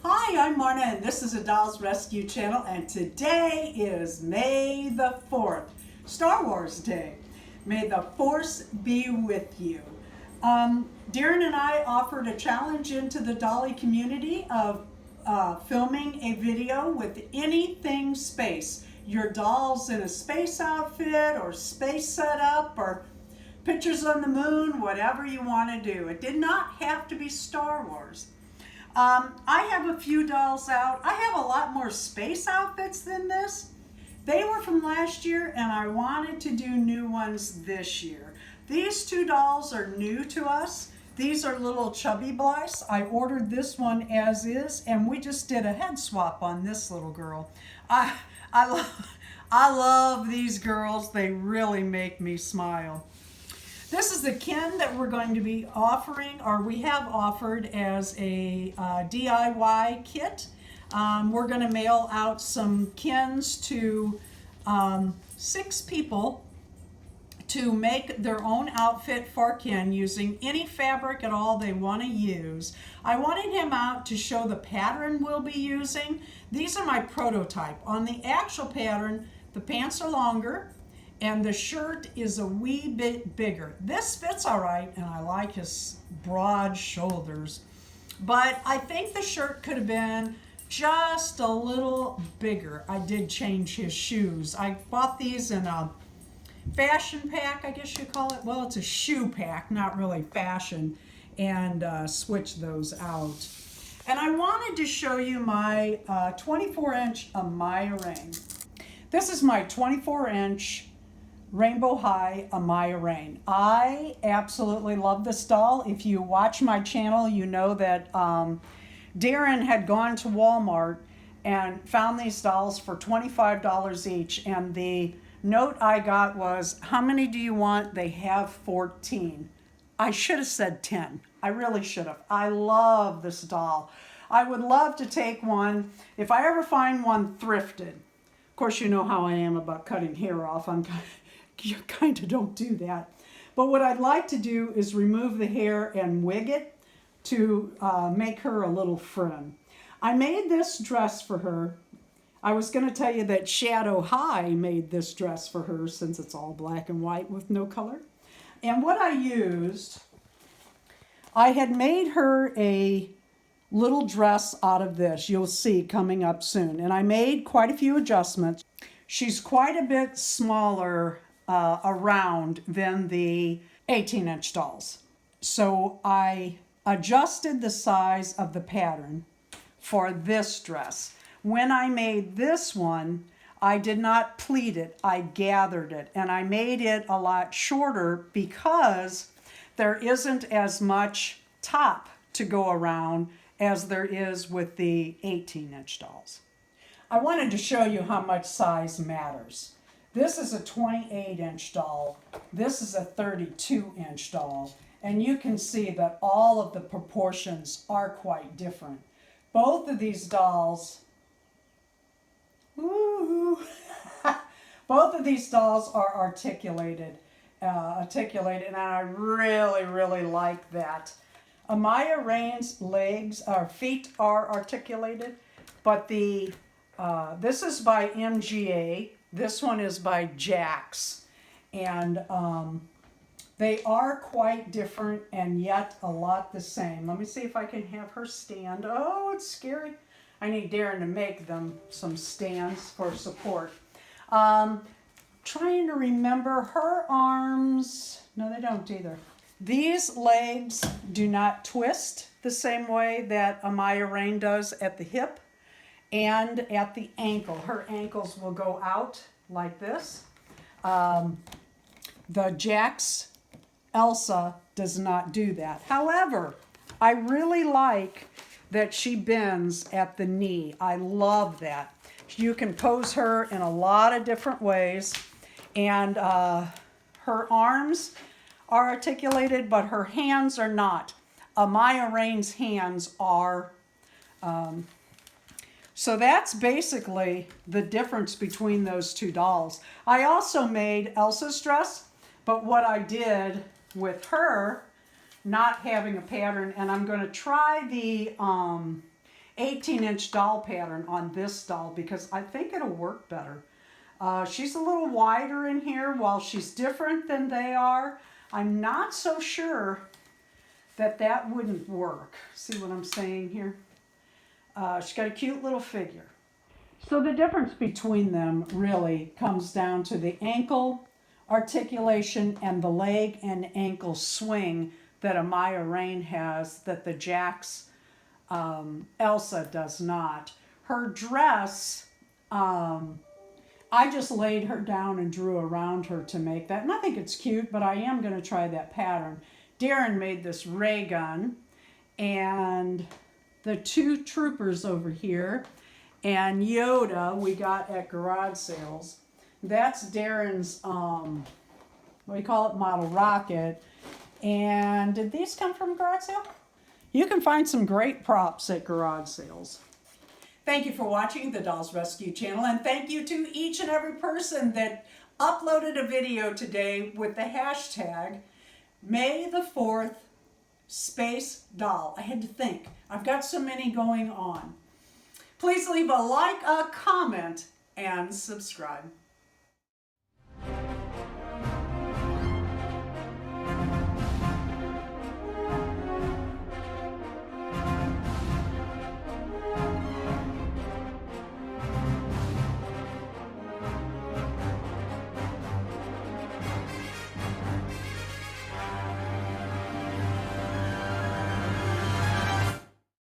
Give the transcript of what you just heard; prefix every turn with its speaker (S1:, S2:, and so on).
S1: Hi, I'm Marna and this is a Dolls Rescue Channel, and today is May the 4th, Star Wars Day. May the Force be with you. Darren and I offered a challenge into the Dolly community of filming a video with anything space. Your doll's in a space outfit or space setup or pictures on the moon, whatever you want to do. It did not have to be Star Wars. I have a few dolls out. I have a lot more space outfits than this. They were from last year and I wanted to do new ones this year. These two dolls are new to us. These are little chubby boys. I ordered this one as is and we just did a head swap on this little girl. I, I love these girls. They really make me smile. This is the kin that we're going to be offering, or we have offered as a DIY kit. We're going to mail out some kins to 6 people to make their own outfit for kin using any fabric at all they want to use. I wanted him out to show the pattern we'll be using. These are my prototype. On the actual pattern, the pants are longer and the shirt is a wee bit bigger. This fits all right, and I like his broad shoulders. But I think the shirt could have been just a little bigger. I did change his shoes. I bought these in a fashion pack, I guess you call it. Well, it's a shoe pack, not really fashion, and switched those out. And I wanted to show you my 24-inch Amaya Rain. This is my 24-inch Rainbow High Amaya Rain. I absolutely love this doll. If you watch my channel, you know that Darren had gone to Walmart and found these dolls for $25 each, and the note I got was, "How many do you want?" They have 14. I should have said 10. I really should have. I love this doll. I would love to take one, if I ever find one thrifted. Of course, you know how I am about cutting hair off. You kind of don't do that. But what I'd like to do is remove the hair and wig it to make her a little friend. I made this dress for her. I was going to tell you that Shadow High made this dress for her since it's all black and white with no color. And what I used, I had made her a little dress out of this. You'll see coming up soon. And I made quite a few adjustments. She's quite a bit smaller around than the 18-inch dolls. So I adjusted the size of the pattern for this dress. When I made this one, I did not pleat it, I gathered it, and I made it a lot shorter because there isn't as much top to go around as there is with the 18-inch dolls. I wanted to show you how much size matters. This is a 28-inch doll. This is a 32-inch doll. And you can see that all of the proportions are quite different. Both of these dolls, both of these dolls are articulated, and I really, really like that. Amaya Rain's feet are articulated, but this is by MGA. This one is by Jax, and they are quite different and yet a lot the same. Let me see if I can have her stand. Oh, it's scary. I need Darren to make them some stands for support. Trying to remember her arms. No, they don't either. These legs do not twist the same way that Amaya Rain does at the hip and at the ankle. Her ankles will go out like this. The Jax Elsa does not do that. However, I really like that she bends at the knee. I love that. You can pose her in a lot of different ways, and her arms are articulated, but her hands are not. Amaya Rain's hands are. So that's basically the difference between those two dolls. I also made Elsa's dress, but what I did with her not having a pattern, and I'm going to try the 18-inch doll pattern on this doll because I think it'll work better. She's a little wider in here. While she's different than they are, I'm not so sure that that wouldn't work. See what I'm saying here? She's got a cute little figure. So the difference between them really comes down to the ankle articulation and the leg and ankle swing that Amaya Rain has that the Jax Elsa does not. Her dress, I just laid her down and drew around her to make that. And I think it's cute, but I am going to try that pattern. Darren made this ray gun, and the two troopers over here, and Yoda we got at garage sales. That's Darren's, what do you call it, model rocket. And did these come from garage sale? You can find some great props at garage sales. Thank you for watching the Dolls Rescue channel, and thank you to each and every person that uploaded a video today with the hashtag May the 4th space doll. I had to think. I've got so many going on. Please leave a like, a comment, and subscribe.